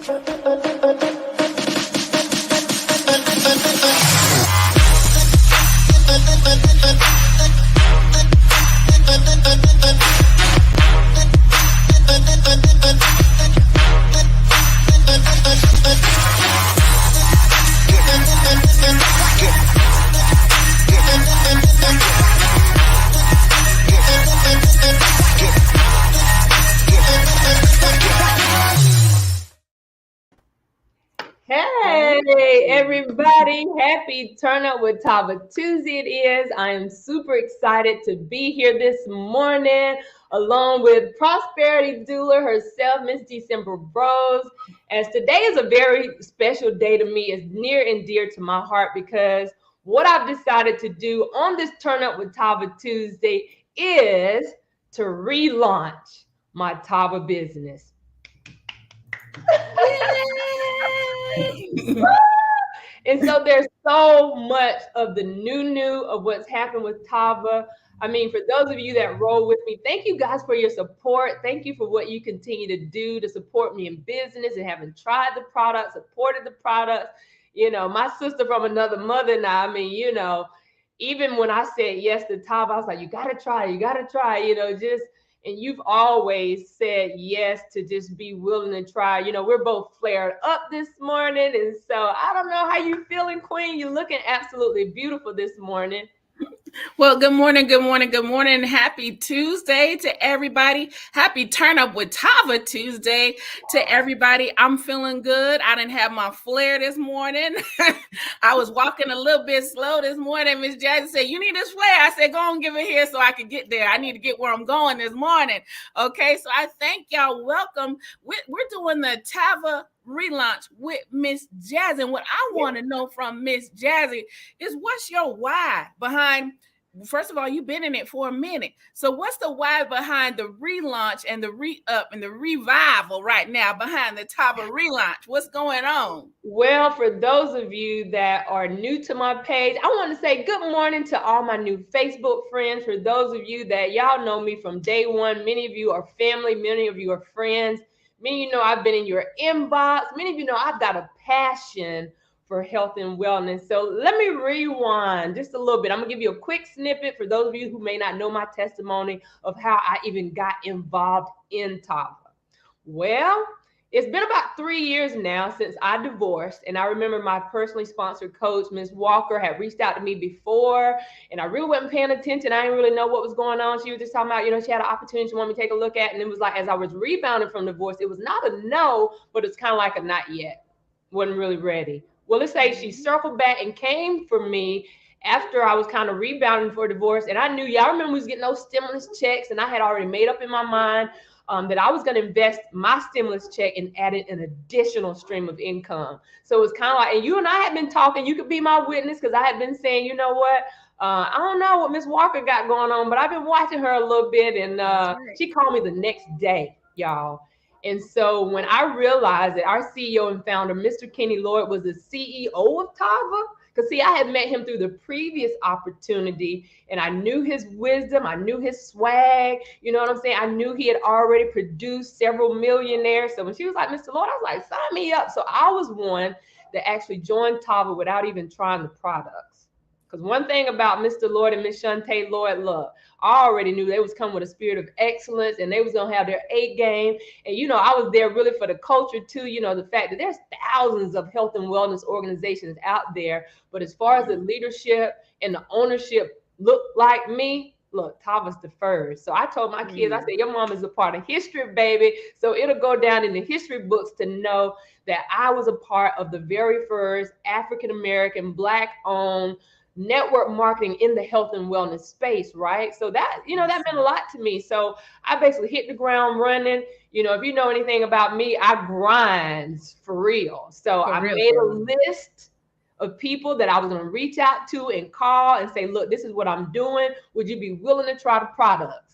Hey everybody, happy Turn Up with TAVA Tuesday it is. I am super excited to be here this morning along with Prosperity Doula herself, Miss December Rose. As today is a very special day to me, it's near and dear to my heart because what I've decided to do on this Turn Up with TAVA Tuesday is to relaunch my TAVA business. And so there's so much of the new of what's happened with TAVA. I mean, for those of you that roll with me, thank you guys for your support. Thank you for what you continue to do to support me in business and having tried the product, supported the product. You know, my sister from another mother now, I mean, you know, even when I said yes to TAVA, I was like, you got to try, you know, just, and you've always said yes to just be willing to try. You know, we're both flared up this morning. And so I don't know how you feeling, Queen. You're looking absolutely beautiful this morning. Well, good morning. Happy Tuesday to everybody. Happy Turn Up with TAVA Tuesday to everybody. I'm feeling good. I didn't have my flare this morning. I was walking a little bit slow this morning. Miss Jazzy said, you need this flare. I said, go and give it here so I can get there. I need to get where I'm going this morning. Okay, so I thank y'all. Welcome. We're doing the TAVA relaunch with Miss Jazzy. And what I want to know from Miss Jazzy is what's your why behind, first of all, you've been in it for a minute. So what's the why behind the relaunch and the re-up and the revival right now behind the TAVA relaunch? What's going on? Well, for those of you that are new to my page, I want to say good morning to all my new Facebook friends. For those of you that y'all know me from day one, many of you are family, many of you are friends. Many of you know I've been in your inbox. Many of you know I've got a passion for health and wellness. So let me rewind just a little bit. I'm going to give you a quick snippet for those of you who may not know my testimony of how I even got involved in TAVA. Well, it's been about 3 years now since I divorced. And I remember my personally sponsored coach, Ms. Walker, had reached out to me before. And I really wasn't paying attention. I didn't really know what was going on. She was just talking about, you know, she had an opportunity she wanted me to take a look at. And it was like, as I was rebounding from divorce, it was not a no, but it's kind of like a not yet. Wasn't really ready. Well, let's say she circled back and came for me after I was kind of rebounding for divorce. And I knew, y'all remember we was getting those stimulus checks. And I had already made up in my mind that I was going to invest my stimulus check and added an additional stream of income. So it was kind of like, and you and I had been talking, you could be my witness, because I had been saying, you know what, I don't know what Miss Walker got going on, but I've been watching her a little bit. And she called me the next day, y'all. And so when I realized that our CEO and founder, Mr. Kenny Lloyd, was the CEO of TAVA, because see, I had met him through the previous opportunity and I knew his wisdom. I knew his swag. You know what I'm saying? I knew he had already produced several millionaires. So when she was like, Mr. Lloyd, I was like, sign me up. So I was one that actually joined TAVA without even trying the products. Because one thing about Mr. Lloyd and Miss Shantae Lloyd, look, I already knew they was coming with a spirit of excellence and they was going to have their A game. And, you know, I was there really for the culture too. You know, the fact that there's thousands of health and wellness organizations out there. But as far as the leadership and the ownership look like me, look, TAVA's the first. So I told my kids, I said, your mom is a part of history, baby. So it'll go down in the history books to know that I was a part of the very first African-American, Black-owned network marketing in the health and wellness space, right? So that, you know, that meant a lot to me. So I basically hit the ground running. You know, if you know anything about me, I grind for real. So I made a list of people that I was going to reach out to and call and say, look, this is what I'm doing. Would you be willing to try the products?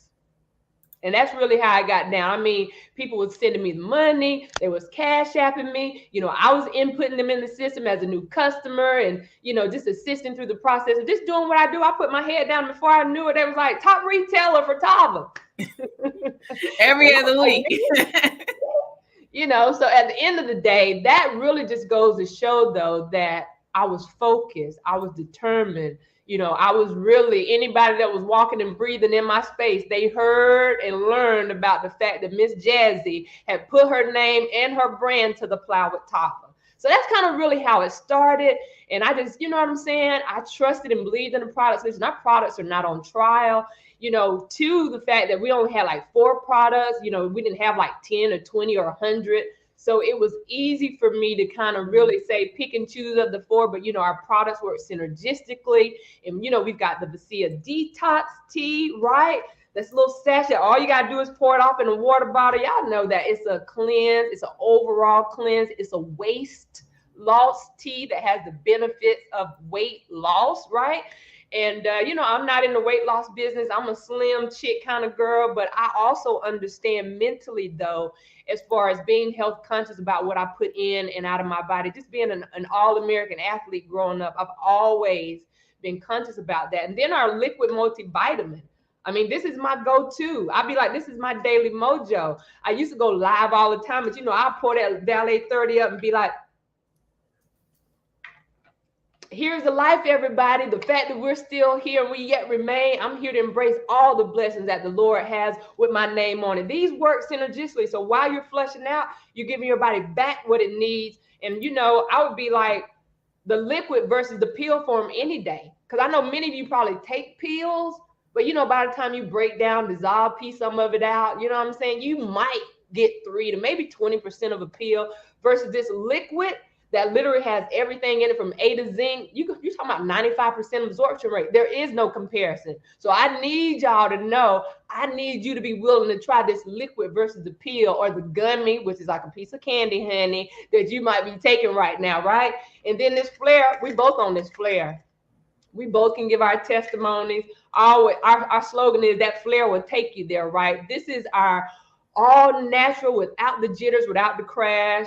And that's really how I got down. I mean, people were sending me the money. They was cash apping me. You know, I was inputting them in the system as a new customer and, you know, just assisting through the process of just doing what I do. I put my head down before I knew it. They was like top retailer for TAVA. Every other week. So at the end of the day, that really just goes to show though that I was focused, I was determined. I was really, anybody that was walking and breathing in my space, they heard and learned about the fact that Miss Jazzy had put her name and her brand to the plow with TAVA. So that's kind of really how it started. And I just, you know what I'm saying? I trusted and believed in the products. Listen, our products are not on trial. To the fact that we only had like 4 products, we didn't have like 10 or 20 or 100. So it was easy for me to kind of really say pick and choose of the 4, but our products work synergistically. And we've got the Bacia Detox Tea, right? This little sachet, all you gotta do is pour it off in a water bottle. Y'all know that it's a cleanse, it's an overall cleanse, it's a waist loss tea that has the benefits of weight loss, right? And I'm not in the weight loss business. I'm a slim chick kind of girl, but I also understand mentally though, as far as being health conscious about what I put in and out of my body. Just being an all-American athlete growing up, I've always been conscious about that. And then our liquid multivitamin. I mean, this is my go-to. I'd be like, this is my daily mojo. I used to go live all the time, but I'll pour that Valet 30 up and be like, here's the life, everybody. The fact that we're still here and we yet remain, I'm here to embrace all the blessings that the Lord has with my name on it. These work synergistically. So while you're flushing out, you're giving your body back what it needs. And, I would be like the liquid versus the pill form any day. Because I know many of you probably take pills, but, by the time you break down, dissolve, piece some of it out, you know what I'm saying? You might get 3 to maybe 20% of a pill versus this liquid that literally has everything in it from A to Z. You're talking about 95% absorption rate. There is no comparison. So I need y'all to know, I need you to be willing to try this liquid versus the pill or the gummy, which is like a piece of candy, honey, that you might be taking right now, right? And then this flare, we both on this flare. We both can give our testimonies. Our slogan is that flare will take you there, right? This is our all natural, without the jitters, without the crash.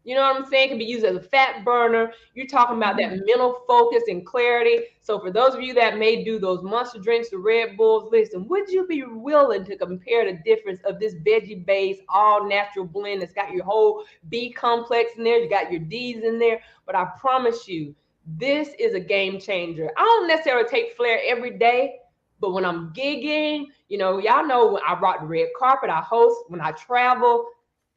You know what I'm saying? It can be used as a fat burner. You're talking about that mental focus and clarity. So for those of you that may do those Monster drinks, the Red Bulls, listen, would you be willing to compare the difference of this veggie-based, all-natural blend that's got your whole B complex in there, you got your D's in there, but I promise you, this is a game changer. I don't necessarily take flare every day, but when I'm gigging, y'all know when I rock the red carpet, I host, when I travel,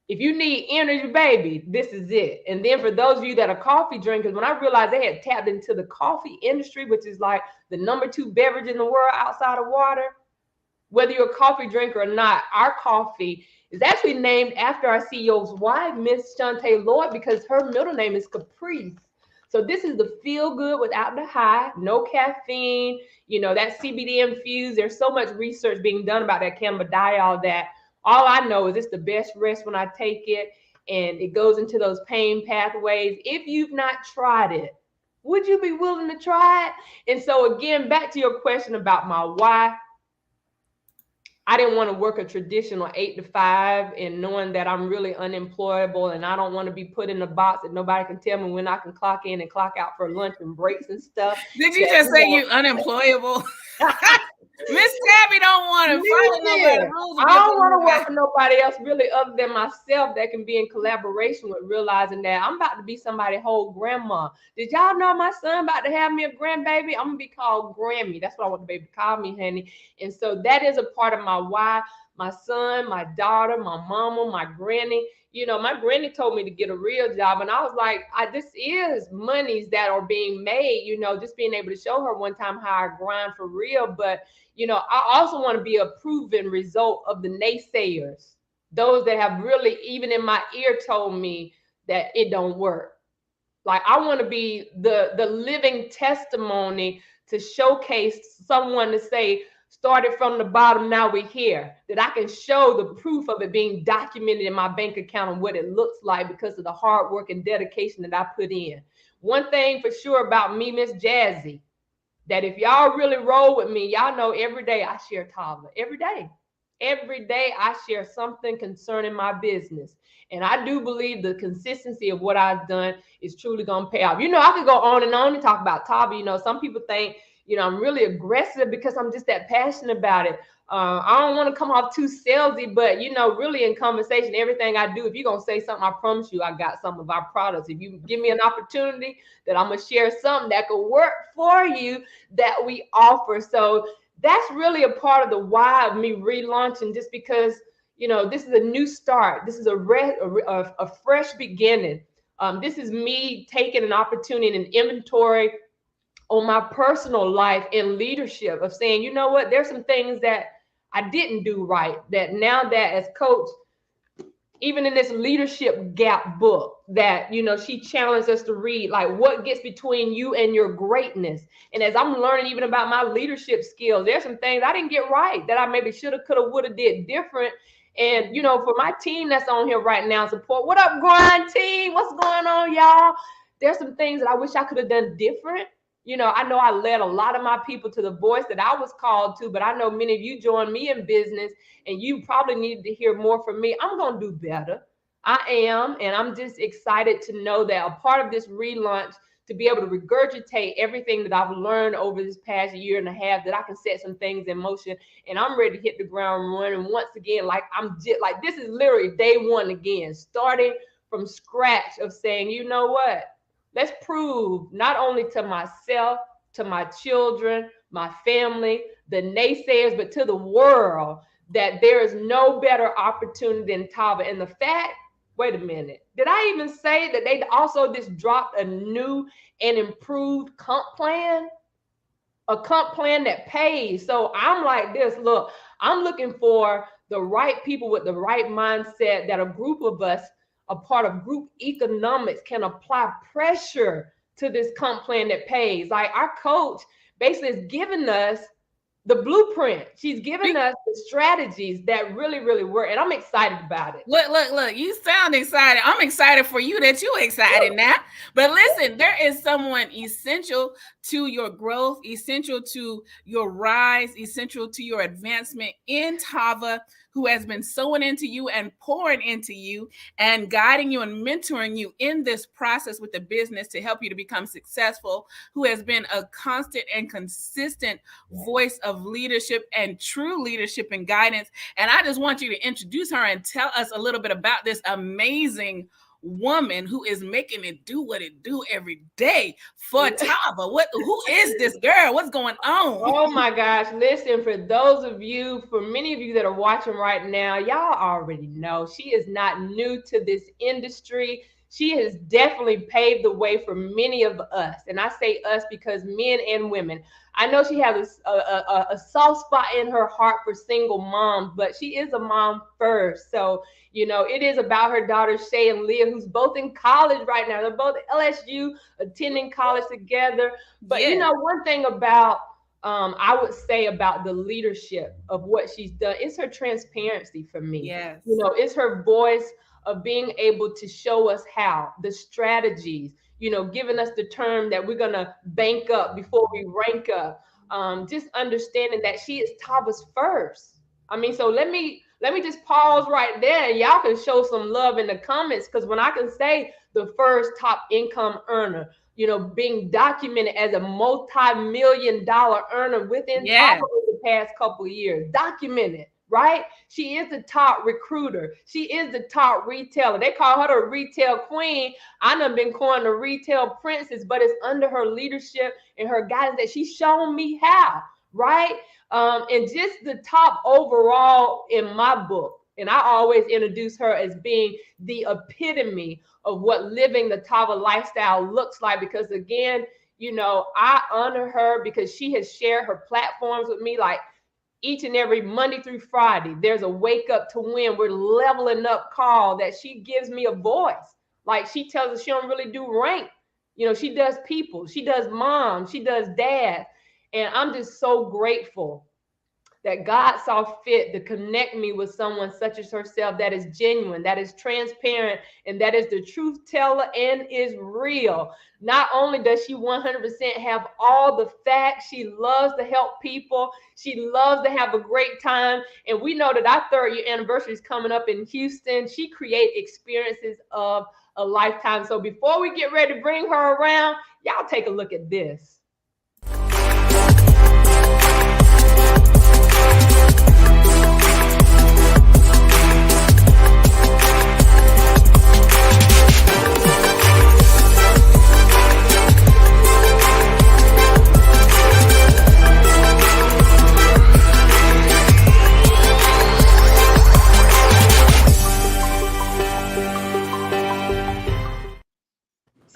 if you need energy, baby, this is it. And then for those of you that are coffee drinkers, when I realized they had tapped into the coffee industry, which is like the number 2 beverage in the world outside of water, whether you're a coffee drinker or not, our coffee is actually named after our CEO's wife, Miss Shantae Lloyd, because her middle name is Caprice. So this is the feel good without the high, no caffeine, that CBD infused. There's so much research being done about that cannabidiol that all I know is it's the best rest when I take it, and it goes into those pain pathways. If you've not tried it, would you be willing to try it? And so again, back to your question about my why. I didn't want to work a traditional 8 to 5 and knowing that I'm really unemployable, and I don't want to be put in a box that nobody can tell me when I can clock in and clock out for lunch and breaks and stuff. Did you just say you unemployable? Miss Tabby don't want to follow nobody rules. I don't want to work for nobody else really other than myself that can be in collaboration with, realizing that I'm about to be somebody's whole grandma. Did y'all know my son about to have me a grandbaby? I'm going to be called Grammy. That's what I want the baby to call me, honey. And so that is a part of my why. My son, my daughter, my mama, my granny. My granny told me to get a real job. And I was like, this is monies that are being made, just being able to show her one time how I grind for real. But, I also want to be a proven result of the naysayers, those that have really, even in my ear, told me that it don't work. Like, I want to be the living testimony to showcase someone to say, started from the bottom, now we're here, that I can show the proof of it being documented in my bank account and what it looks like because of the hard work and dedication that I put in. One thing for sure about me, Miss Jazzy, that if y'all really roll with me, y'all know every day I share TAVA. Every day. Every day I share something concerning my business. And I do believe the consistency of what I've done is truly going to pay off. I could go on and talk about TAVA. Some people think, I'm really aggressive because I'm just that passionate about it. I don't want to come off too salesy, but really in conversation, everything I do, if you're gonna say something, I promise you, I got some of our products. If you give me an opportunity, that I'm gonna share something that could work for you that we offer. So that's really a part of the why of me relaunching, just because this is a new start. This is a fresh beginning. This is me taking an opportunity and an inventory on my personal life and leadership of saying, you know what, there's some things that I didn't do right, that now that as coach, even in this leadership gap book that she challenged us to read, like what gets between you and your greatness. And as I'm learning even about my leadership skills, there's some things I didn't get right that I maybe should have, could have, would have did different. And for my team that's on here right now, support, what up, grind team, what's going on, y'all? There's some things that I wish I could have done different. I know I led a lot of my people to the voice that I was called to, but I know many of you joined me in business and you probably needed to hear more from me. I'm going to do better. I am. And I'm just excited to know that a part of this relaunch, to be able to regurgitate everything that I've learned over this past year and a half, that I can set some things in motion, and I'm ready to hit the ground running once again. Like this is literally day one again, starting from scratch of saying, you know what? Let's prove not only to myself, to my children, my family, the naysayers, but to the world that there is no better opportunity than TAVA. And the fact, wait a minute, did I even say that they also just dropped a new and improved comp plan? A comp plan that pays. So I'm like this, look, I'm looking for the right people with the right mindset, that a group of us, a part of group economics, can apply pressure to this comp plan that pays. Like our coach basically is giving us the blueprint. She's giving us the strategies that really, really work. And I'm excited about it. Look, you sound excited. I'm excited for you that you're excited now. But listen, there is someone essential to your growth, essential to your rise, essential to your advancement in TAVA, who has been sowing into you and pouring into you and guiding you and mentoring you in this process with the business to help you to become successful, who has been a constant and consistent voice of leadership and true leadership and guidance. And I just want you to introduce her and tell us a little bit about this amazing woman who is making it do what it do every day for TAVA. Who is this girl? What's going on? Oh my gosh. Listen, for many of you that are watching right now, y'all already know she is not new to this industry. She has definitely paved the way for many of us. And I say us because men and women. I know she has a soft spot in her heart for single moms, but she is a mom first. So, it is about her daughters, Shay and Leah, who's both in college right now. They're both at LSU, attending college together. But, one thing about, I would say about the leadership of what she's done, it's her transparency for me. Yes. It's her voice of being able to show us how, the strategies, giving us the term that we're going to bank up before we rank up. Just understanding that she is TAVA's first. I mean, so let me just pause right there. Y'all can show some love in the comments, because when I can say the first top income earner, being documented as a multi-million-dollar earner within TAVA over the past couple of years, documented. Right? She is the top recruiter. She is the top retailer. They call her the retail queen. I done been calling the retail princess, but it's under her leadership and her guidance that she's shown me how, right? And just the top overall in my book. And I always introduce her as being the epitome of what living the TAVA lifestyle looks like, because again, I honor her because she has shared her platforms with me, like each and every Monday through Friday, there's a wake up to win. We're leveling up call that she gives me a voice. Like she tells us she don't really do rank. She does people, she does mom, she does dad. And I'm just so grateful that God saw fit to connect me with someone such as herself, that is genuine, that is transparent, and that is the truth teller and is real. Not only does she 100% have all the facts, she loves to help people. She loves to have a great time. And we know that our 3rd year anniversary is coming up in Houston. She creates experiences of a lifetime. So before we get ready to bring her around, y'all take a look at this.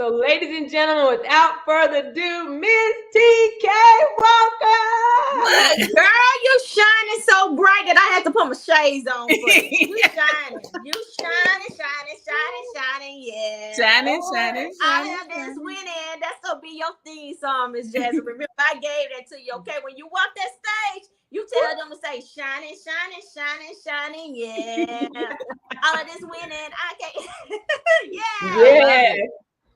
So, ladies and gentlemen, without further ado, Miss TK Walker. Look, girl, you shining so bright that I had to put my shades on for you. You shining. You shining. Yeah. Shining. I have this winning. That's gonna be your theme song, Miss Jazzy. Remember, I gave that to you. Okay, when you walk that stage, you tell them to say shining. Yeah. All of this winning, I can't. Yeah.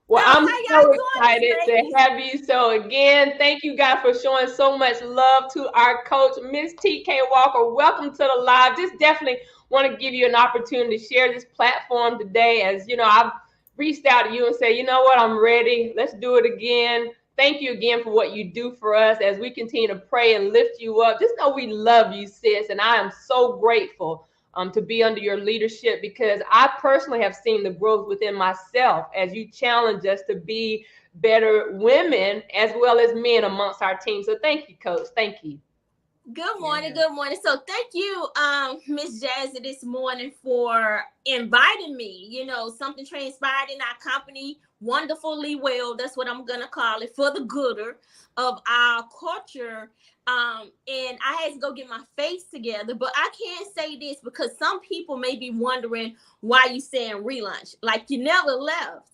Well, Girl, I'm how so y'all excited doing, to have you. So again, thank you guys for showing so much love to our coach, Miss TK Walker. Welcome to the live. Just definitely want to give you an opportunity to share this platform today. As you know, I've reached out to you and said, you know what, I'm ready. Let's do it again. Thank you again for what you do for us as we continue to pray and lift you up. Just know we love you, sis, and I am so grateful to be under your leadership, because I personally have seen the growth within myself as you challenge us to be better women as well as men amongst our team. So thank you, Coach. Thank you. Good morning. So thank you, Miss Jazzy, this morning for inviting me. You know, something transpired in our company wonderfully well. That's what I'm gonna call it, for the gooder of our culture. And I had to go get my face together, but I can't say this because some people may be wondering why you saying relaunch, like you never left.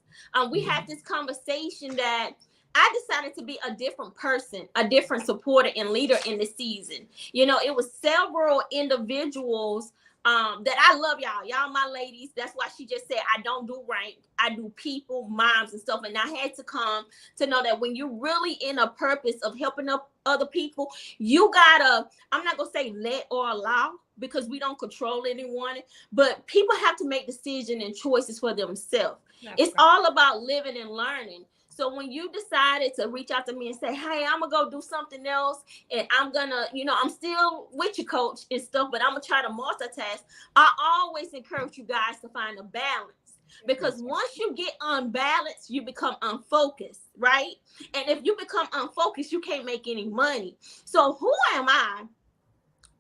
We had this conversation that I decided to be a different person, a different supporter and leader in this season. You know, it was several individuals that I love y'all my ladies. That's why she just said I don't do rank, I do people, moms and stuff. And I had to come to know that when you're really in a purpose of helping up other people, you gotta, I'm not gonna say let or allow, because we don't control anyone, but people have to make decisions and choices for themselves. It's all about living and learning. So when you decided to reach out to me and say, hey, I'm gonna go do something else, and I'm gonna, you know, I'm still with you, coach, and stuff, but I'm gonna try to multitask. I always encourage you guys to find a balance, because once you get unbalanced, you become unfocused, right? And if you become unfocused, you can't make any money. So who am I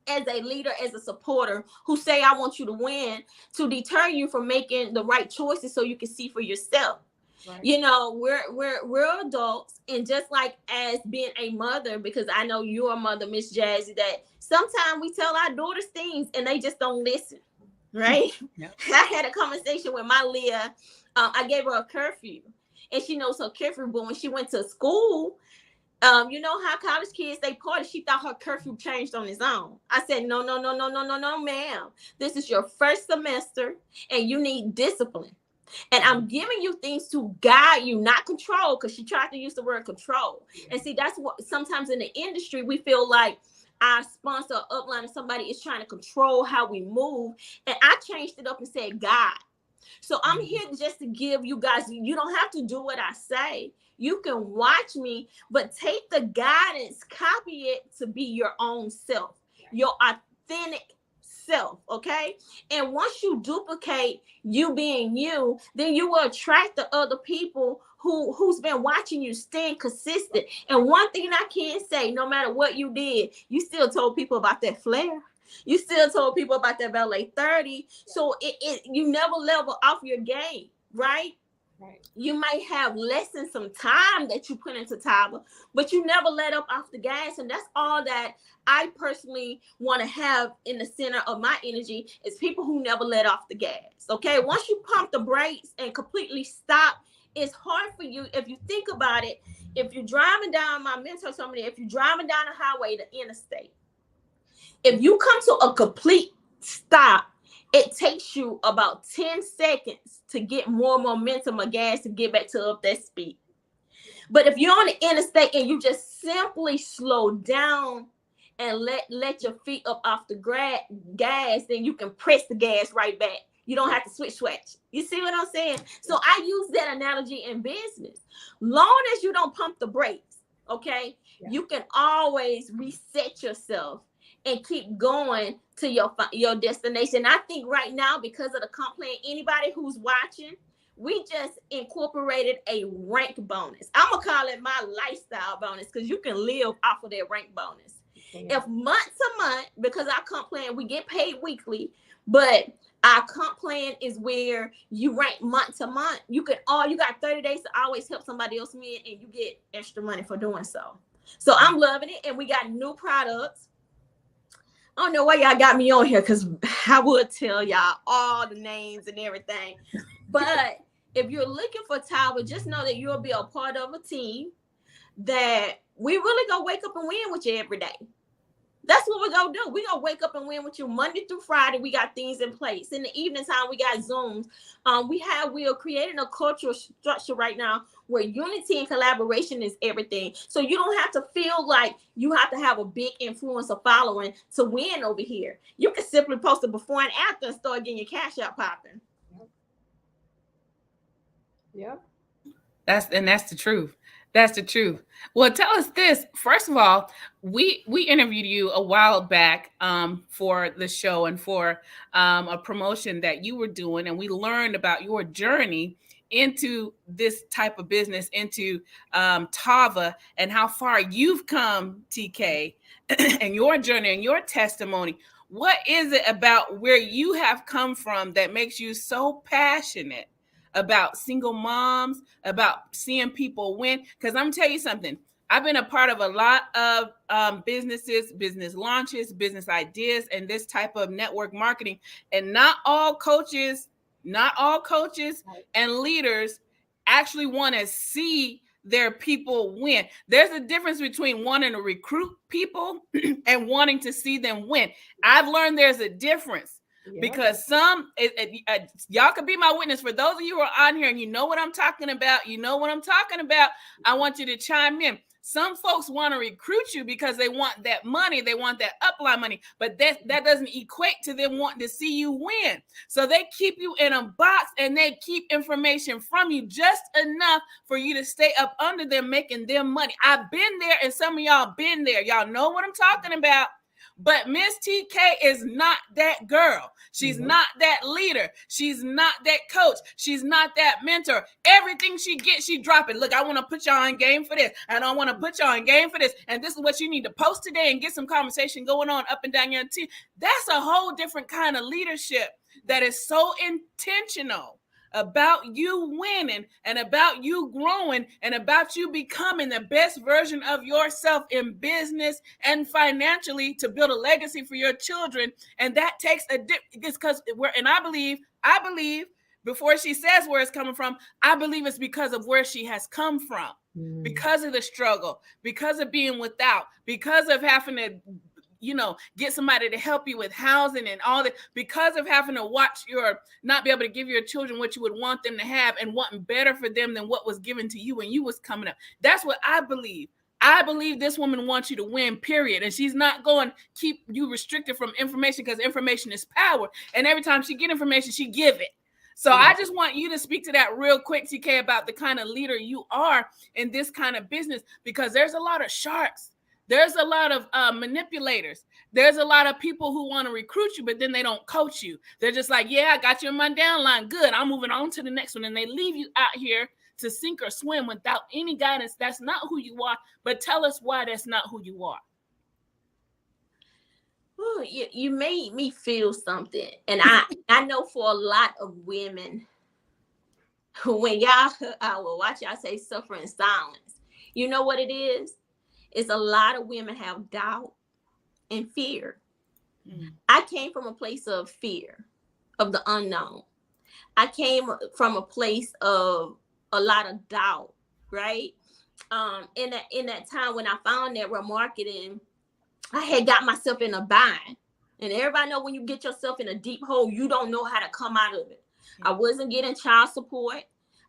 as a leader, as a supporter, who say I want you to win, to deter you from making the right choices so you can see for yourself? Right. You know, we're adults, and just like as being a mother, because I know you're a mother, Miss Jazzy, that sometimes we tell our daughters things and they just don't listen, right? Yep. I had a conversation with my Leah. I gave her a curfew, and she knows her curfew, but when she went to school, you know how college kids, they party, she thought her curfew changed on its own. I said, no, ma'am. This is your first semester, and you need discipline. And I'm giving you things to guide you, not control, because she tried to use the word control. And see, that's what sometimes in the industry, we feel like our sponsor, upline, or somebody is trying to control how we move. And I changed it up and said, God. So I'm here just to give you guys, you don't have to do what I say. You can watch me, but take the guidance, copy it to be your own self, your authentic self, okay? And once you duplicate you being you, then you will attract the other people who's been watching you, staying consistent. And one thing I can say, no matter what you did, you still told people about that flair. You still told people about that ballet 30. So you never level off your game, right? Right. You might have less than some time that you put into TAVA, but you never let up off the gas. And that's all that I personally want to have in the center of my energy, is people who never let off the gas. Okay. Once you pump the brakes and completely stop, it's hard for you. If you think about it, if you're driving down, my mentor told me, if you're driving down a highway, the interstate, if you come to a complete stop, it takes you about 10 seconds to get more momentum of gas to get back to up that speed. But if you're on the interstate and you just simply slow down and let your feet up off the gas, then you can press the gas right back. You don't have to switch. You see what I'm saying? So I use that analogy in business. Long as you don't pump the brakes, okay, you can always reset yourself and keep going to your destination. I think right now, because of the comp plan, anybody who's watching, we just incorporated a rank bonus. I'm gonna call it my lifestyle bonus, because you can live off of that rank bonus. If month to month, because our comp plan, we get paid weekly, but Our comp plan is where you rank month to month. You got 30 days to always help somebody else win, and you get extra money for doing so. So I'm loving it, and we got new products. I don't know why y'all got me on here, because I would tell y'all all the names and everything. But if you're looking for TAVA, just know that you'll be a part of a team that we really gonna wake up and win with you every day. That's what we're gonna do. We're gonna wake up and win with you Monday through Friday. We got things in place. In the evening time, we got Zooms. We are creating a cultural structure right now where unity and collaboration is everything. So you don't have to feel like you have to have a big influencer following to win over here. You can simply post it before and after and start getting your cash out popping. Yep. That's the truth. That's the truth. Well, tell us this. First of all, we interviewed you a while back for the show and for a promotion that you were doing, and we learned about your journey into this type of business, into TAVA, and how far you've come, TK, and your journey and your testimony. What is it about where you have come from that makes you so passionate about single moms, about seeing people win? Because I'm tell you something, I've been a part of a lot of businesses, business launches, business ideas, and this type of network marketing. And not all coaches and leaders actually want to see their people win. There's a difference between wanting to recruit people and wanting to see them win. I've learned there's a difference. Yeah. Because y'all could be my witness. For those of you who are on here and you know what I'm talking about, I want you to chime in. Some folks want to recruit you because they want that money, they want that upline money, but that doesn't equate to them wanting to see you win. So they keep you in a box and they keep information from you just enough for you to stay up under them, making them money. I've been there, and some of y'all been there. Y'all know what I'm talking about. But Miss TK is not that girl. She's not that leader. She's not that coach. She's not that mentor. Everything she gets, she drop it. Look, I want to put y'all in game for this. And I want to put y'all in game for this. And this is what you need to post today and get some conversation going on up and down your team. That's a whole different kind of leadership that is so intentional about you winning and about you growing and about you becoming the best version of yourself in business and financially to build a legacy for your children. And that takes it's because I believe before she says where it's coming from, I believe it's because of where she has come from, because of the struggle, because of being without, because of having to get somebody to help you with housing and all that, because of having to not be able to give your children what you would want them to have and wanting better for them than what was given to you when you was coming up. That's what I believe. I believe this woman wants you to win, period. And she's not going to keep you restricted from information, because information is power. And every time she get information, she give it. So I just want you to speak to that real quick, TK, about the kind of leader you are in this kind of business, because there's a lot of sharks. There's a lot of manipulators. There's a lot of people who want to recruit you, but then they don't coach you. They're just like, yeah, I got you in my downline. Good. I'm moving on to the next one. And they leave you out here to sink or swim without any guidance. That's not who you are. But tell us why that's not who you are. Ooh, you made me feel something. And I know for a lot of women, when y'all, I will watch y'all say suffer in silence. You know what it is? It's a lot of women have doubt and fear. I came from a place of fear of the unknown. I came from a place of a lot of doubt, right? In that time when I found network marketing, I had got myself in a bind. And everybody know when you get yourself in a deep hole, you don't know how to come out of it. I wasn't getting child support.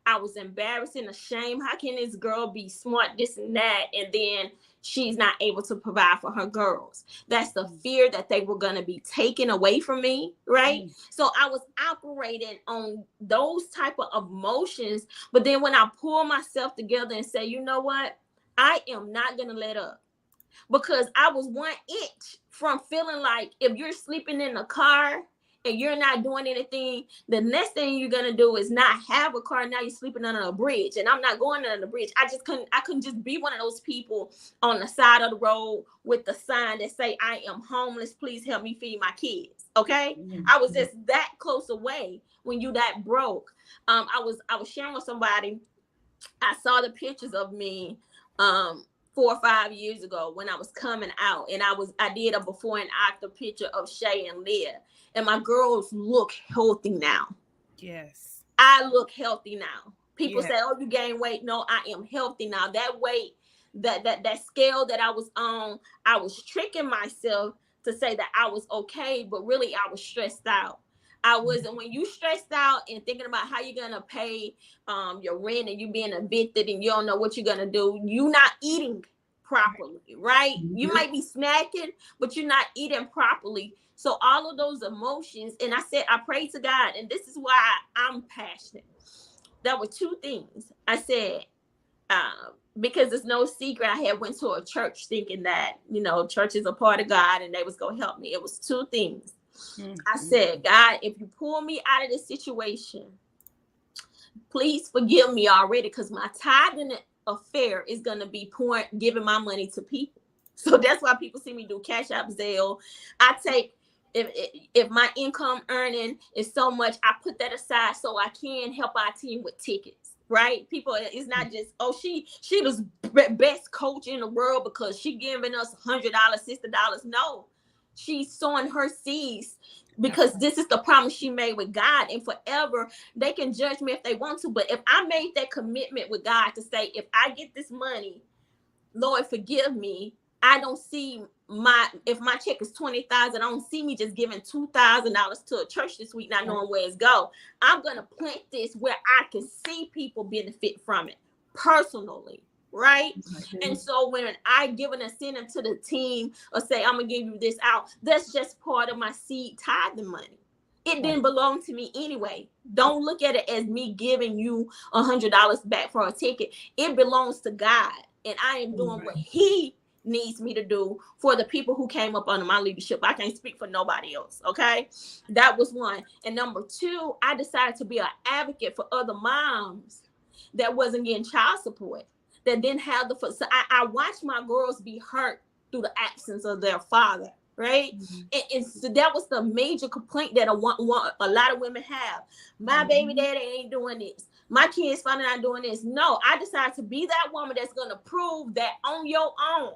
I was embarrassed and ashamed. How can this girl be smart, this and that, and then she's not able to provide for her girls? That's the fear that they were going to be taken away from me, right? So I was operating on those type of emotions. But then when I pull myself together and say, you know what? I am not going to let up. Because I was 1 inch from feeling like if you're sleeping in a car and you're not doing anything, the next thing you're gonna do is not have a car. Now you're sleeping under a bridge, and I'm not going under the bridge. I couldn't just be one of those people on the side of the road with the sign that say, I am homeless, please help me feed my kids. Okay. I was just that close away when you that broke. I was sharing with somebody. I saw the pictures of me 4 or 5 years ago when I was coming out, and I did a before and after picture of Shay and Leah, and my girls look healthy now. Yes, I look healthy now. People say, "Oh, you gained weight." No, I am healthy now. That weight, that scale that I was on, I was tricking myself to say that I was okay, but really I was stressed out. I wasn't. When you stressed out and thinking about how you're gonna pay your rent, and you being evicted and you don't know what you're gonna do, you're not eating properly, right? You might be snacking, but you're not eating properly. So all of those emotions, and I prayed to God, and this is why I'm passionate. There were two things I said, because it's no secret. I had went to a church thinking that, church is a part of God and they was going to help me. It was two things. I said, God, if you pull me out of this situation, please forgive me already, because my tithing affair is going to be giving my money to people. So that's why people see me do Cash App, Zelle. I take, if my income earning is so much, I put that aside so I can help our team with tickets, right? People, it's not just, oh, she was best coach in the world because she giving us $100, $60. No, she's sowing her seeds because this is the promise she made with God, and forever they can judge me if they want to. But if I made that commitment with God to say, if I get this money, Lord, forgive me. I don't see if my check is $20,000, I don't see me just giving $2,000 to a church this week, not knowing where it's go. I'm going to plant this where I can see people benefit from it personally. Right. And so when I give an incentive to the team or say, I'm going to give you this out, that's just part of my seed tithing money. It didn't belong to me anyway. Don't look at it as me giving you $100 back for a ticket. It belongs to God. And I am doing what he needs me to do for the people who came up under my leadership. I can't speak for nobody else. Okay. That was one. And number two, I decided to be an advocate for other moms that wasn't getting child support, that didn't have so I watched my girls be hurt through the absence of their father. Right. And so that was the major complaint that a lot of women have. My baby daddy ain't doing this. My kids finding out doing this. No, I decided to be that woman that's going to prove that on your own,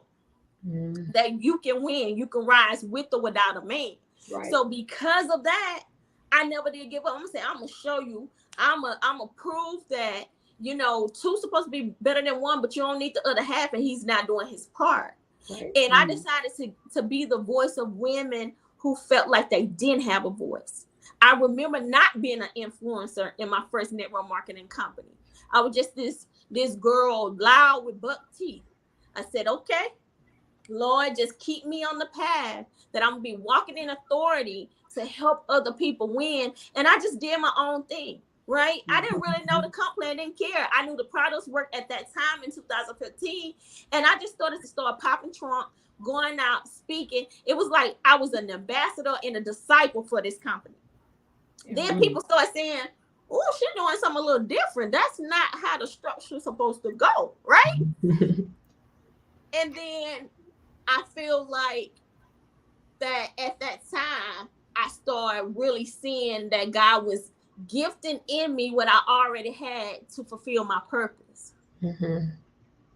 that you can win, you can rise with or without a man. Right. So because of that, I never did give up. I'm gonna say, I'm gonna show you, I'm gonna prove that, two's supposed to be better than one, but you don't need the other half, and he's not doing his part. Right. And I decided to be the voice of women who felt like they didn't have a voice. I remember not being an influencer in my first network marketing company. I was just this girl, loud with buck teeth. I said, okay, Lord, just keep me on the path that I'm going to be walking in authority to help other people win. And I just did my own thing, right? I didn't really know the company. I didn't care. I knew the products worked at that time in 2015. And I just started to start popping trunk, going out, speaking. It was like I was an ambassador and a disciple for this company. Then people start saying, oh, she's doing something a little different. That's not how the structure is supposed to go, right? And then I feel like that at that time, I started really seeing that God was gifting in me what I already had to fulfill my purpose.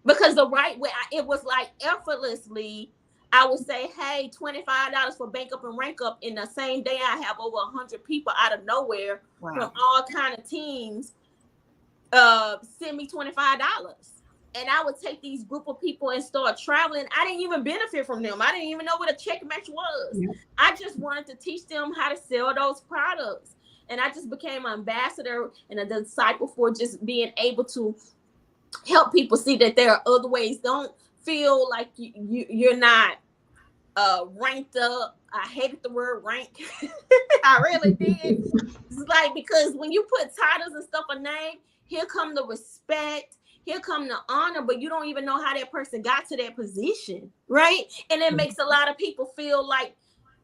Because the right way, it was like effortlessly, I would say, hey, $25 for bank up and rank up. In the same day, I have over 100 people out of nowhere from all kind of teams send me $25. And I would take these group of people and start traveling. I didn't even benefit from them. I didn't even know what a check match was. Yeah. I just wanted to teach them how to sell those products. And I just became an ambassador and a disciple for just being able to help people see that there are other ways. Don't feel like you're not ranked up. I hated the word rank. I really did. It's like, because when you put titles and stuff a name, here come the respect. Here come the honor, but you don't even know how that person got to that position, right? And it makes a lot of people feel like,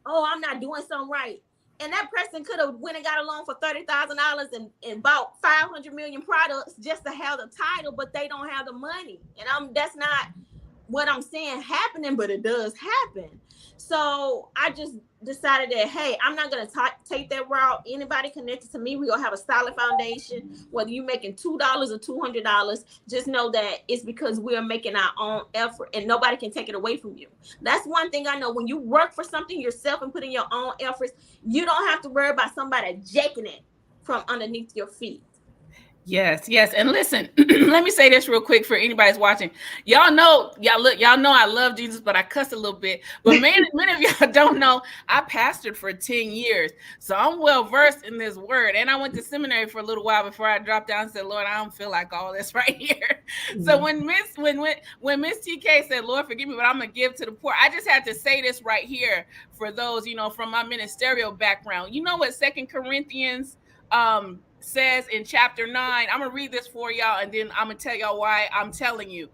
oh, I'm not doing something right. And that person could have went and got a loan for $30,000 and bought 500 million products just to have the title, but they don't have the money. And that's not what I'm saying happening, but it does happen. So I just decided that, hey, I'm not going to take that route. Anybody connected to me, we're going to have a solid foundation. Whether you're making $2 or $200, just know that it's because we're making our own effort and nobody can take it away from you. That's one thing I know. When you work for something yourself and put in your own efforts, you don't have to worry about somebody jacking it from underneath your feet. Yes, yes. And listen, let me say this real quick for anybody's watching. Y'all know I love Jesus, but I cuss a little bit. But many of y'all don't know, I pastored for 10 years. So I'm well versed in this word. And I went to seminary for a little while before I dropped down and said, Lord, I don't feel like all this right here. Mm-hmm. So when Miss TK said, Lord, forgive me, but I'm gonna give to the poor, I just had to say this right here for those, from my ministerial background. You know what 2 Corinthians says in chapter 9. I'm gonna read this for y'all, and then I'm gonna tell y'all why I'm telling you.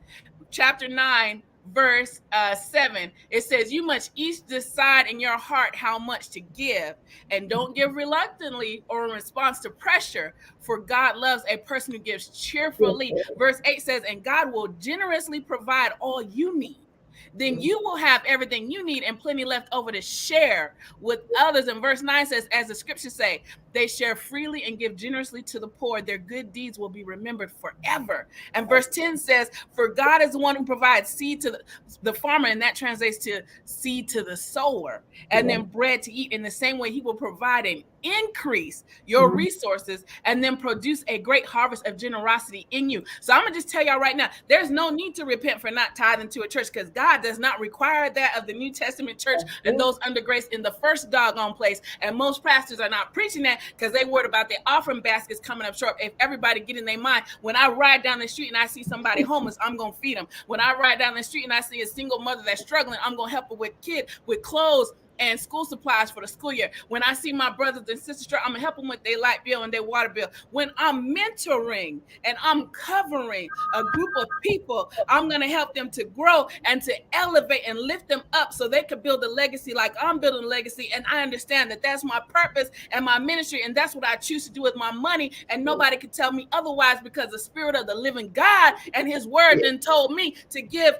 Chapter 9, verse 7. It says, you must each decide in your heart how much to give, and don't give reluctantly or in response to pressure, for God loves a person who gives cheerfully. Verse 8 says, and God will generously provide all you need. Then you will have everything you need and plenty left over to share with others. And verse 9 says, as the scriptures say, they share freely and give generously to the poor. Their good deeds will be remembered forever. And verse 10 says, for God is the one who provides seed to the farmer, and that translates to seed to the sower, and then bread to eat. In the same way, he will provide and increase your resources and then produce a great harvest of generosity in you. So I'm gonna just tell y'all right now, there's no need to repent for not tithing to a church, because God does not require that of the New Testament church and those under grace in the first doggone place. And most pastors are not preaching that because they worried about their offering baskets coming up short. If everybody get in their mind, when I ride down the street and I see somebody homeless, I'm gonna feed them. When I ride down the street and I see a single mother that's struggling, I'm gonna help her with clothes and school supplies for the school year. When I see my brothers and sisters, I'm gonna help them with their light bill and their water bill. When I'm mentoring and I'm covering a group of people, I'm gonna help them to grow and to elevate and lift them up so they could build a legacy like I'm building a legacy. And I understand that that's my purpose and my ministry, and that's what I choose to do with my money. And nobody can tell me otherwise, because the Spirit of the living God and His Word then told me to give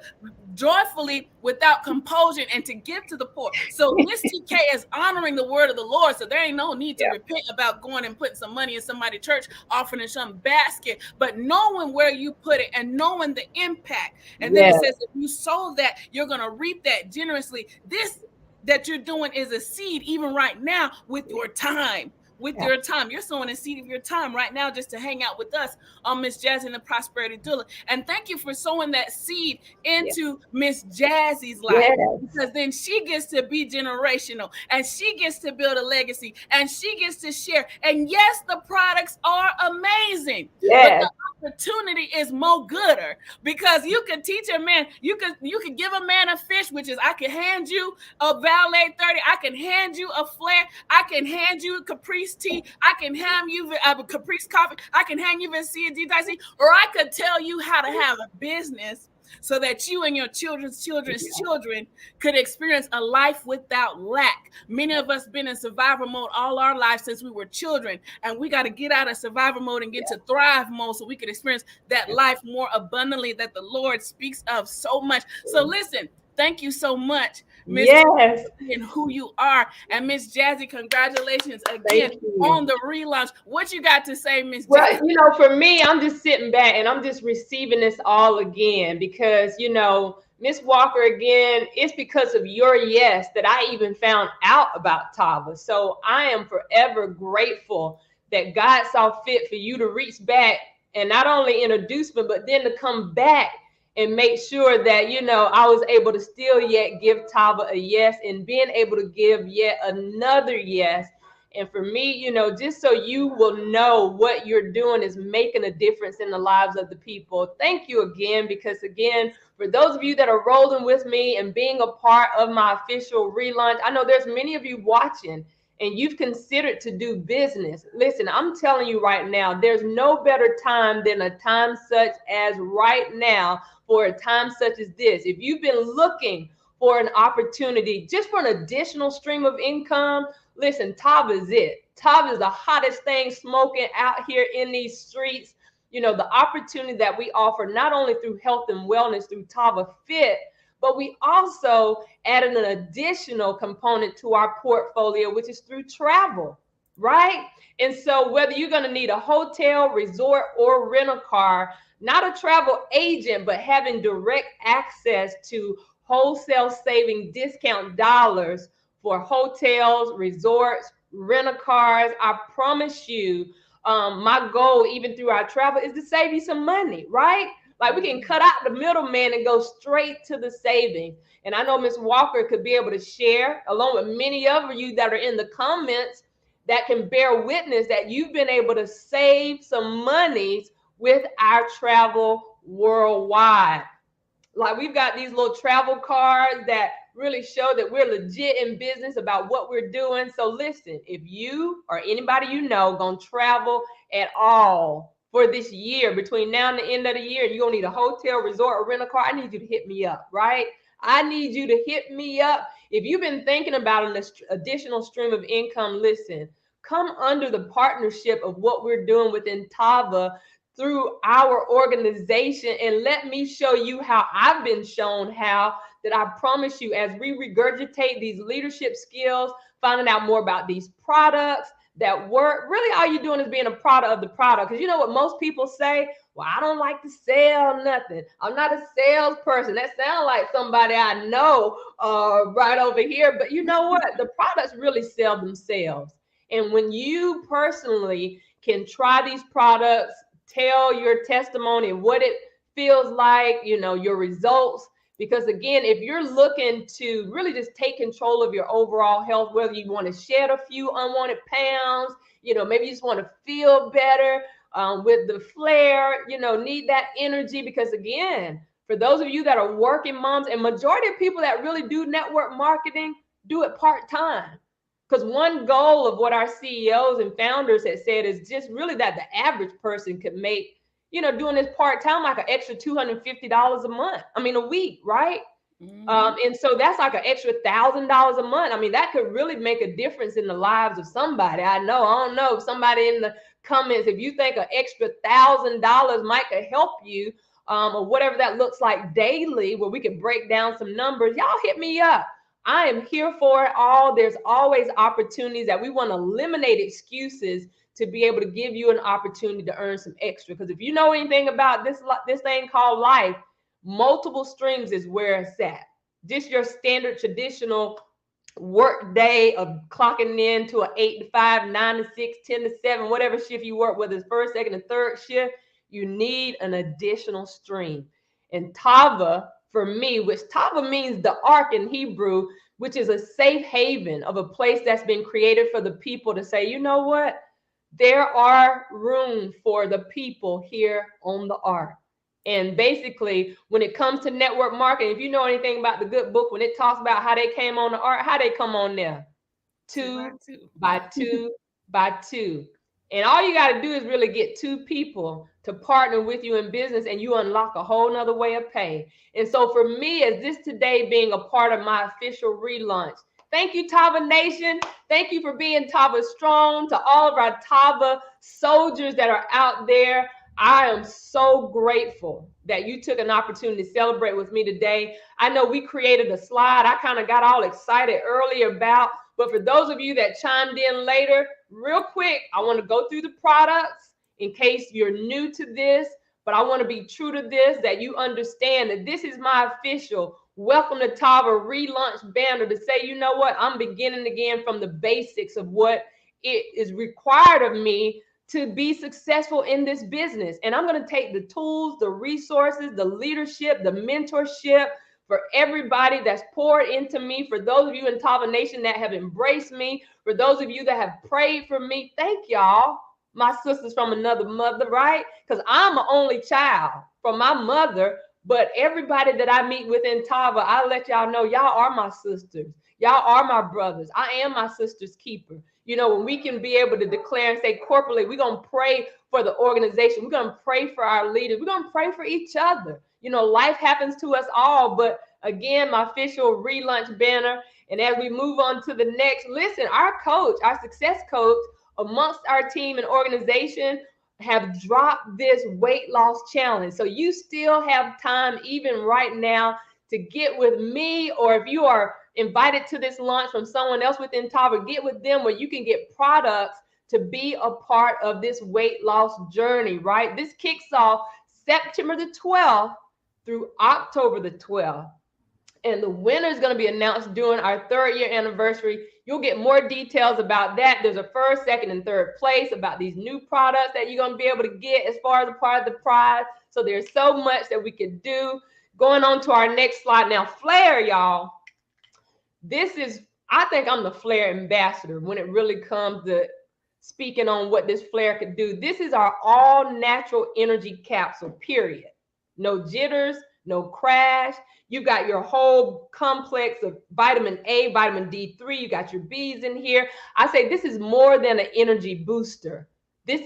joyfully without compulsion and to give to the poor. So Miss TK is honoring the word of the Lord. So there ain't no need to repent about going and putting some money in somebody's church, offering in some basket, but knowing where you put it and knowing the impact. And then it says, if you sow that, you're going to reap that generously. This that you're doing is a seed even right now with your time. Your time. You're sowing a seed of your time right now just to hang out with us on Miss Jazzy and the Prosperity Doula. And thank you for sowing that seed into Miss Jazzy's life, because then she gets to be generational and she gets to build a legacy and she gets to share. And yes, the products are amazing, but the opportunity is more gooder, because you can teach a man, you could give a man a fish, which is I can hand you a Valet 30, I can hand you a flare, I can hand you a Caprice tea, I can hand you a Caprice coffee, I can hand you Vincia DIC, or I could tell you how to have a business so that you and your children's children could experience a life without lack. Many of us been in survival mode all our lives since we were children, and we got to get out of survival mode and get to thrive mode so we could experience that life more abundantly that the Lord speaks of so much. So listen, thank you so much, Miss Jazzy, and who you are. And Miss Jazzy, congratulations again on the relaunch. What you got to say, Miss Jazzy? Well, for me, I'm just sitting back and I'm just receiving this all again, because, Miss Walker, again, it's because of your yes that I even found out about TAVA. So I am forever grateful that God saw fit for you to reach back and not only introduce me, but then to come back and make sure that, I was able to still yet give TAVA a yes, and being able to give yet another yes. And for me, just so you will know what you're doing is making a difference in the lives of the people. Thank you again, because again, for those of you that are rolling with me and being a part of my official relaunch, I know there's many of you watching and you've considered to do business. Listen, I'm telling you right now, there's no better time than a time such as right now for a time such as this. If you've been looking for an opportunity just for an additional stream of income, listen, TAVA is it. TAVA is the hottest thing smoking out here in these streets. You know, the opportunity that we offer not only through health and wellness through TAVA Fit, but we also added an additional component to our portfolio, which is through travel, right? And so whether you're going to need a hotel, resort, or rent a car, not a travel agent, but having direct access to wholesale saving discount dollars for hotels, resorts, rent-a-cars, I promise you, my goal, even through our travel, is to save you some money, right? Like we can cut out the middleman and go straight to the savings. And I know Ms. Walker could be able to share, along with many of you that are in the comments, that can bear witness that you've been able to save some monies with our travel worldwide. Like we've got these little travel cards that really show that we're legit in business about what we're doing. So listen, if you or anybody you know gonna travel at all for this year, between now and the end of the year, you're gonna need a hotel, resort, or rent a car, I need you to hit me up, right? I need you to hit me up. If you've been thinking about an additional stream of income, listen, come under the partnership of what we're doing within TAVA through our organization, and let me show you how I've been shown how, that I promise you, as we regurgitate these leadership skills, finding out more about these products that work, really all you're doing is being a product of the product. Because you know what most people say? Well, I don't like to sell nothing. I'm not a salesperson. That sounds like somebody I know right over here. But you know what? The products really sell themselves. And when you personally can try these products, tell your testimony, what it feels like, you know, your results. Because again, if you're looking to really just take control of your overall health, whether you want to shed a few unwanted pounds, you know, maybe you just want to feel better with the flair, you know, need that energy. Because again, for those of you that are working moms, and majority of people that really do network marketing do it part-time. Because one goal of what our CEOs and founders have said is just really that the average person could make, you know, doing this part-time, like an extra $250 a month. I mean, a week, right? Mm-hmm. And so that's like an extra $1,000 a month. I mean, that could really make a difference in the lives of somebody. I don't know if somebody in the comments, if you think an extra $1,000 might could help you, or whatever that looks like daily, where we could break down some numbers, y'all hit me up. I am here for it all. There's always opportunities that we want to eliminate excuses to be able to give you an opportunity to earn some extra. Because if you know anything about this thing called life, multiple streams is where it's at. Just your standard traditional work day of clocking in to an 8 to 5, 9 to 6, 10 to 7, whatever shift you work, whether it's first, second, and third shift, you need an additional stream. And TAVA, for me, which TAVA means the ark in Hebrew, which is a safe haven of a place that's been created for the people to say, you know what? There are room for the people here on the ark. And basically, when it comes to network marketing, if you know anything about the good book, when it talks about how they came on the ark, how they come on there? Two by two by two. And all you got to do is really get two people to partner with you in business, and you unlock a whole nother way of pay. And so for me, as this today being a part of my official relaunch, thank you, TAVA Nation. Thank you for being TAVA strong. To all of our TAVA soldiers that are out there, I am so grateful that you took an opportunity to celebrate with me today. I know we created a slide I kind of got all excited earlier about, but for those of you that chimed in later, real quick, I want to go through the products in case you're new to this, but I want to be true to this, that you understand that this is my official Welcome to TAVA relaunch banner to say, you know what, I'm beginning again from the basics of what it is required of me to be successful in this business. And I'm going to take the tools, the resources, the leadership, the mentorship for everybody that's poured into me. For those of you in TAVA Nation that have embraced me, for those of you that have prayed for me, thank y'all. My sisters from another mother, right? Because I'm an only child from my mother. But everybody that I meet within TAVA, I let y'all know y'all are my sisters. Y'all are my brothers. I am my sister's keeper. when we can be able to declare and say corporately, we're going to pray for the organization. We're going to pray for our leaders. We're going to pray for each other. Life happens to us all. But again, my official relaunch banner. And as we move on to the next, listen, our success coach amongst our team and organization have dropped this weight loss challenge. So you still have time, even right now, to get with me, or if you are invited to this launch from someone else within TAVA, get with them where you can get products to be a part of this weight loss journey, right? This kicks off September the 12th through October the 12th. And the winner is going to be announced during our 3rd year anniversary. You'll get more details about that. There's a 1st, 2nd, and 3rd place about these new products that you're going to be able to get as far as a part of the prize. So there's so much that we could do. Going on to our next slide now, Flair, y'all. I think I'm the Flair ambassador when it really comes to speaking on what this Flair could do. This is our all natural energy capsule, period. No jitters, no crash. You got your whole complex of vitamin A, vitamin D3. You got your B's in here. I say this is more than an energy booster. This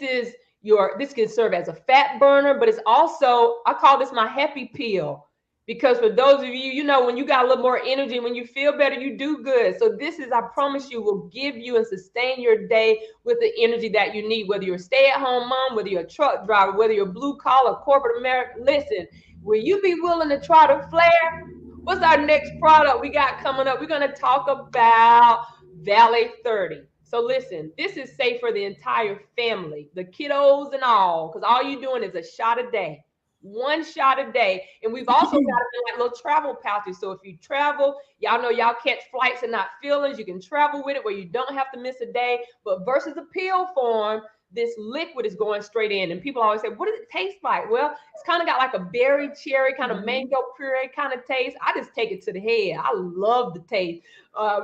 can serve as a fat burner, but it's also, I call this my happy pill. Because for those of you, when you got a little more energy, when you feel better, you do good. So this is, I promise you, will give you and sustain your day with the energy that you need, whether you're a stay-at-home mom, whether you're a truck driver, whether you're blue-collar, corporate America. Listen, will you be willing to try the Flair? What's our next product we got coming up? We're going to talk about Valley 30. So listen, this is safe for the entire family, the kiddos and all, because all you're doing is a shot a day. 1 shot a day. And we've also got like little travel pouches. So if you travel, y'all know y'all catch flights and not feelings, you can travel with it where you don't have to miss a day. But versus the pill form, this liquid is going straight in. And people always say, what does it taste like? Well, it's kind of got like a berry, cherry, kind of mango puree kind of taste. I just take it to the head. I love the taste.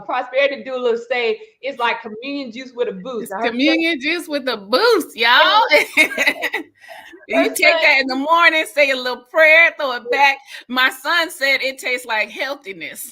Prosperity Doula say it's like communion juice with a boost. It's communion juice with a boost, y'all. You take that in the morning, say a little prayer, throw it back. My son said it tastes like healthiness.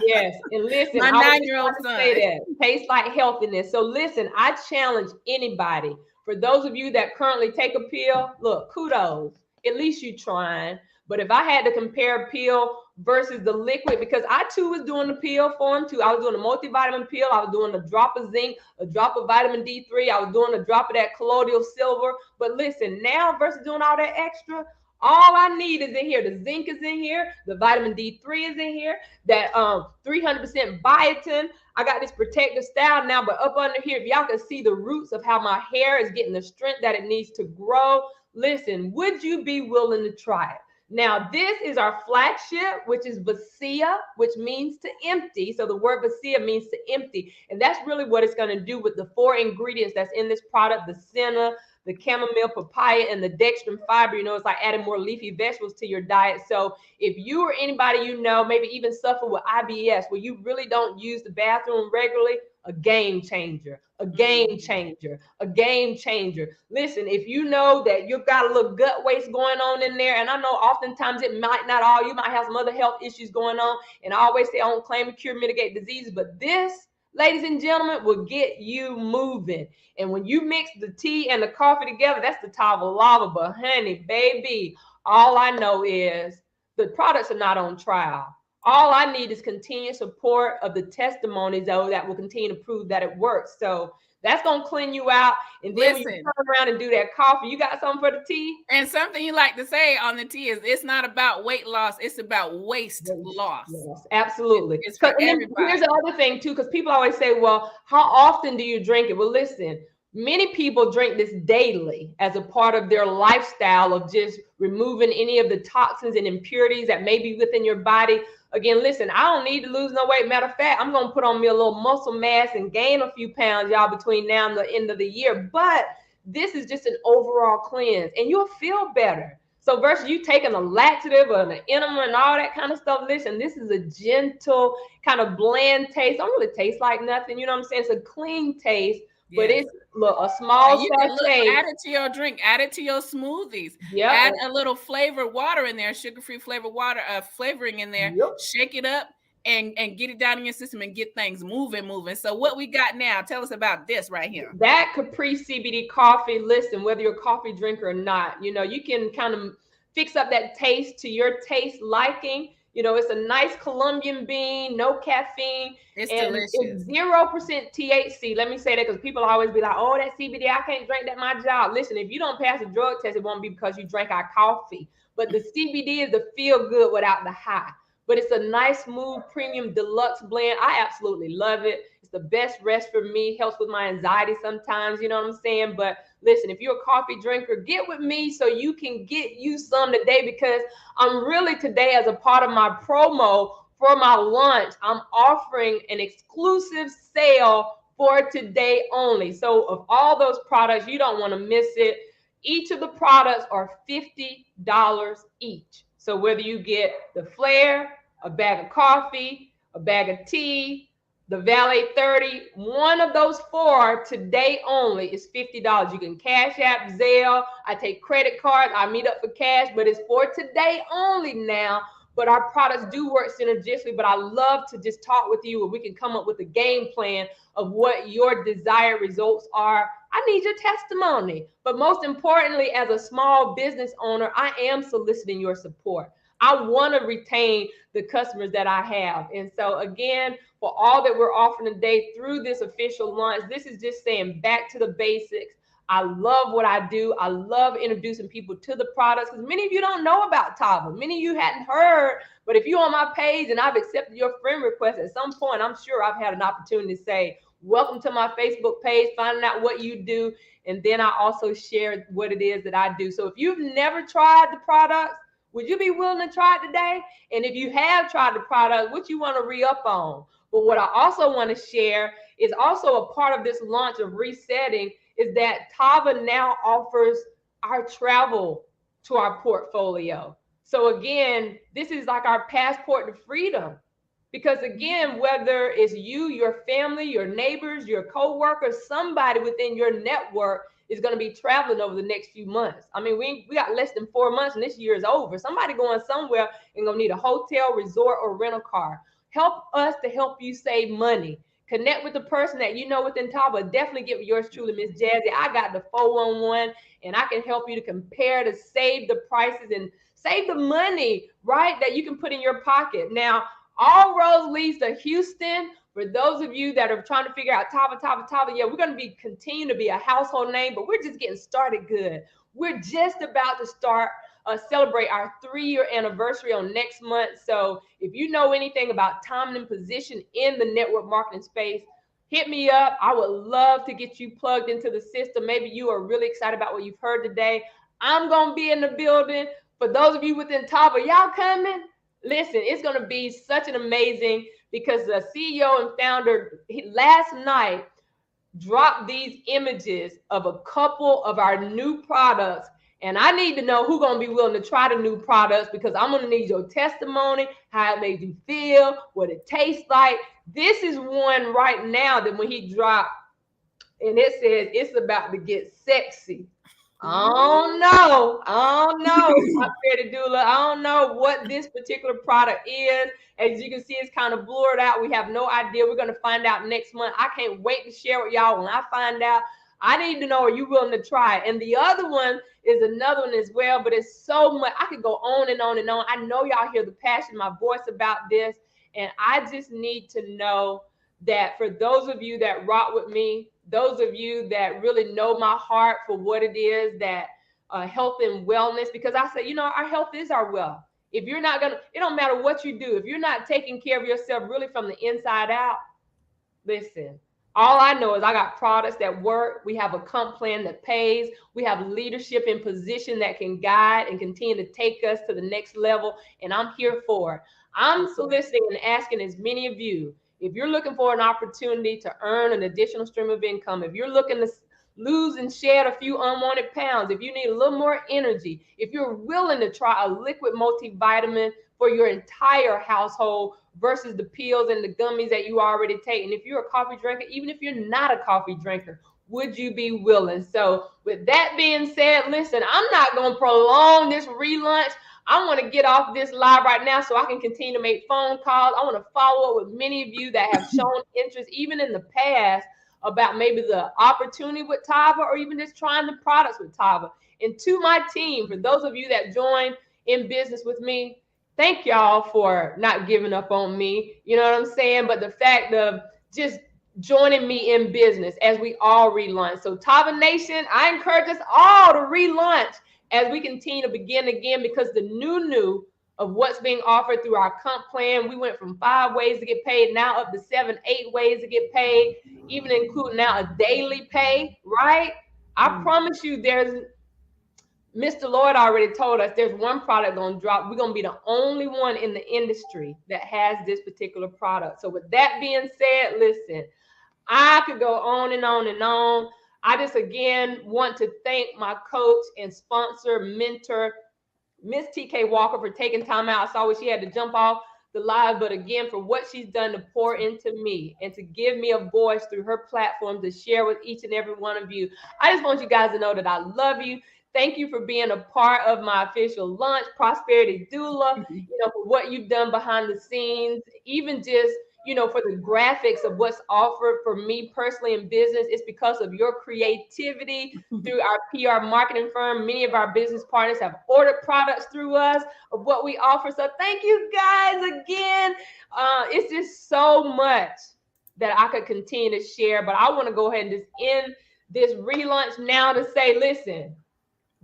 Yes, and listen, my 9-year-old son say that tastes like healthiness. So listen, I challenge anybody. For those of you that currently take a pill, look, kudos. At least you trying. But if I had to compare pill versus the liquid, because I too was doing the pill form too. I was doing a multivitamin pill. I was doing a drop of zinc, a drop of vitamin D3. I was doing a drop of that colloidal silver. But listen, now versus doing all that extra, all I need is in here. The zinc is in here. The vitamin D3 is in here. That 300% biotin. I got this protective style now, but up under here, if y'all can see the roots of how my hair is getting the strength that it needs to grow. Listen, would you be willing to try it? Now, this is our flagship, which is Vacia, which means to empty. So the word Vacia means to empty. And that's really what it's going to do with the 4 ingredients that's in this product, the senna, the chamomile, papaya, and the dextrin fiber. It's like adding more leafy vegetables to your diet. So if you or anybody maybe even suffer with IBS, where you really don't use the bathroom regularly, a game changer, a game changer, a game changer. Listen, if you know that you've got a little gut waste going on in there, and I know oftentimes it might not all, you might have some other health issues going on, and I always say I don't claim to cure, mitigate diseases, but this, ladies and gentlemen, will get you moving. And when you mix the tea and the coffee together, that's the TAVA lava. But honey, baby, all I know is the products are not on trial. All I need is continued support of the testimonies, though, that will continue to prove that it works. So that's going to clean you out. And then when you turn around and do that coffee, you got something for the tea? And something you like to say on the tea is it's not about weight loss. It's about waste loss. Yes, absolutely. It's for everybody. Here's the other thing, too, because people always say, well, how often do you drink it? Well, listen, many people drink this daily as a part of their lifestyle of just removing any of the toxins and impurities that may be within your body. Again, listen, I don't need to lose no weight. Matter of fact, I'm going to put on me a little muscle mass and gain a few pounds, y'all, between now and the end of the year. But this is just an overall cleanse, and you'll feel better. So versus you taking a laxative or an enema and all that kind of stuff, listen, this is a gentle kind of bland taste. Don't really taste like nothing. You know what I'm saying? It's a clean taste. But it's a small sachet. Add it to your drink. Add it to your smoothies. Add a little flavored water in there, sugar-free flavored water, flavoring in there. Shake it up. and get it down in your system and get things moving. So what we got now, tell us about this right here. That Capri CBD coffee, listen, whether you're a coffee drinker or not, you can kind of fix up that taste to your taste liking. It's a nice Colombian bean, no caffeine. It's and delicious. It's 0% THC. Let me say that because people always be like, oh, that CBD, I can't drink that at my job. Listen, if you don't pass a drug test, it won't be because you drank our coffee. But the CBD is the feel good without the high. But it's a nice, smooth, premium deluxe blend. I absolutely love it. It's the best rest for me. Helps with my anxiety sometimes, you know what I'm saying? But listen, if you're a coffee drinker, get with me so you can get you some today, because I'm really today, as a part of my promo for my launch, I'm offering an exclusive sale for today only. So of all those products, you don't want to miss it. Each of the products are $50 each. So whether you get the Flare, a bag of coffee, a bag of tea, the Valet 30, one of those four today only is $50. You can Cash App, Zelle. I take credit cards. I meet up for cash, but it's for today only now. But our products do work synergistically. But I love to just talk with you, and we can come up with a game plan of what your desired results are. I need your testimony. But most importantly, as a small business owner, I am soliciting your support. I want to retain the customers that I have. And so again, for all that we're offering today through this official launch, this is just saying back to the basics. I love what I do. I love introducing people to the products, because many of you don't know about TAVA. Many of you hadn't heard, but if you're on my page and I've accepted your friend request, at some point, I'm sure I've had an opportunity to say, welcome to my Facebook page, finding out what you do. And then I also share what it is that I do. So if you've never tried the products, would you be willing to try it today? And if you have tried the product, what you want to re-up on? But what I also want to share is also a part of this launch of resetting is that TAVA now offers our travel to our portfolio. So again, this is like our passport to freedom. Because again, whether it's you, your family, your neighbors, your co-workers, somebody within your network is going to be traveling over the next few months. I mean, we got less than 4 months and this year is over. Somebody going somewhere and going to need a hotel, resort, or rental car. Help us to help you save money. Connect with the person that you know within TAVA. Definitely get with yours truly, Miss Jazzy. I got the 411 and I can help you to compare, to save the prices and save the money, right, that you can put in your pocket. Now, all roads leads to Houston. For those of you that are trying to figure out TAVA, yeah, we're going to continue to be a household name, but we're just getting started good. We're just about to start celebrate our 3-year anniversary on next month. So if you know anything about timing and position in the network marketing space, hit me up. I would love to get you plugged into the system. Maybe you are really excited about what you've heard today. I'm going to be in the building. For those of you within TAVA, y'all coming? Listen, it's going to be such an amazing, because the CEO and founder last night dropped these images of a couple of our new products. And I need to know who's going to be willing to try the new products, because I'm going to need your testimony, how it made you feel, what it tastes like. This is one right now that when he dropped, and it says it's about to get sexy. I don't know. Dr. Dula. I don't know what this particular product is. As you can see, it's kind of blurred out. We have no idea. We're going to find out next month. I can't wait to share with y'all when I find out. I need to know, are you willing to try it? And the other one is another one as well, but it's so much. I could go on and on and on. I know y'all hear the passion in my voice about this. And I just need to know that for those of you that rock with me, those of you that really know my heart for what it is, that health and wellness, because I say, our health is our wealth. If you're not it don't matter what you do. If you're not taking care of yourself really from the inside out, listen, all I know is I got products that work. We have a comp plan that pays. We have leadership in position that can guide and continue to take us to the next level. And I'm here for it. I'm soliciting and asking as many of you, if you're looking for an opportunity to earn an additional stream of income, if you're looking to lose and shed a few unwanted pounds, if you need a little more energy, if you're willing to try a liquid multivitamin for your entire household versus the pills and the gummies that you already take, and if you're a coffee drinker, even if you're not a coffee drinker, would you be willing? So with that being said, listen, I'm not going to prolong this relaunch. I want to get off this live right now so I can continue to make phone calls. I want to follow up with many of you that have shown interest, even in the past, about maybe the opportunity with TAVA or even just trying the products with TAVA. And to my team, for those of you that join in business with me, thank y'all for not giving up on me. You know what I'm saying? But the fact of just joining me in business as we all relaunch. So TAVA Nation, I encourage us all to relaunch as we continue to begin again, because the new of what's being offered through our comp plan, we went from 5 ways to get paid, now up to 7, 8 ways to get paid, even including now a daily pay, right? I promise you, Mr. Lloyd already told us there's one product gonna drop. We're gonna be the only one in the industry that has this particular product. So with that being said, listen, I could go on and on and on. I just again want to thank my coach and sponsor, mentor, Miss TK Walker, for taking time out. I saw she had to jump off the live, but again, for what she's done to pour into me and to give me a voice through her platform to share with each and every one of you. I just want you guys to know that I love you. Thank you for being a part of my official launch, Prosperity Doula, for what you've done behind the scenes, even just, for the graphics of what's offered for me personally in business. It's because of your creativity through our PR marketing firm. Many of our business partners have ordered products through us of what we offer. So thank you guys again. It's just so much that I could continue to share, but I want to go ahead and just end this relaunch now to say, listen,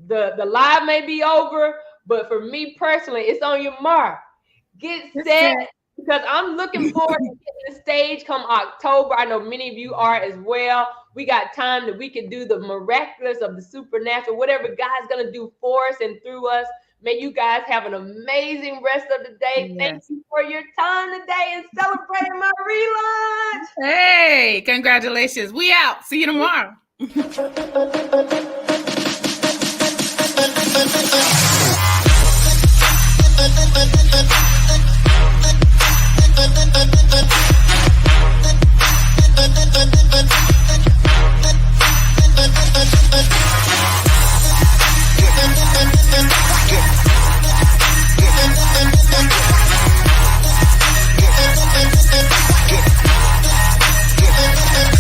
the live may be over, but for me personally, it's on your mark. Get set, because I'm looking forward to getting the stage come October. I know many of you are as well. We got time that we can do the miraculous of the supernatural, whatever God's going to do for us and through us. May you guys have an amazing rest of the day. Yes. Thank you for your time today and celebrating my relaunch. Hey, congratulations. We out. See you tomorrow.